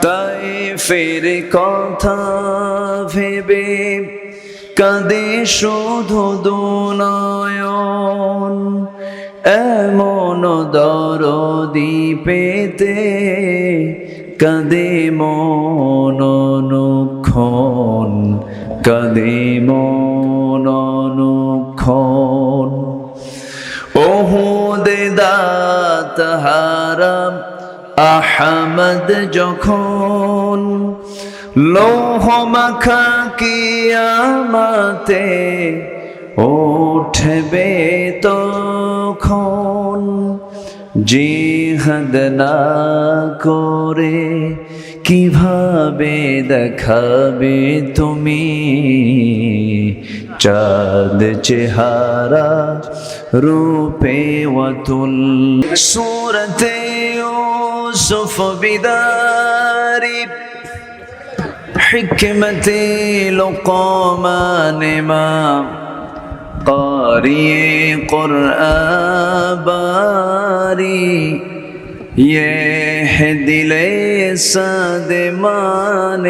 তাই ফের কথা ভেবে কাঁদে শুধু দুনয়ন, এমন দরদি পেতে কাঁদে মন অনুক্ষণ, কাঁদে মন অনুক্ষণ। ওহুদে দাঁত হারাম আহমদ যখন, লৌহ মাখা কিয়ামতে উঠবে তখন। জিহাদ না করে কিভাবে দেখাবে তুমি চাঁদ চেহারা রূপে ওয়াতুল। সূরতে ইউসুফ বিদারি হিকমতে লুকমান ইমাম, قاری قرآن باری یہ ہے دل سادمان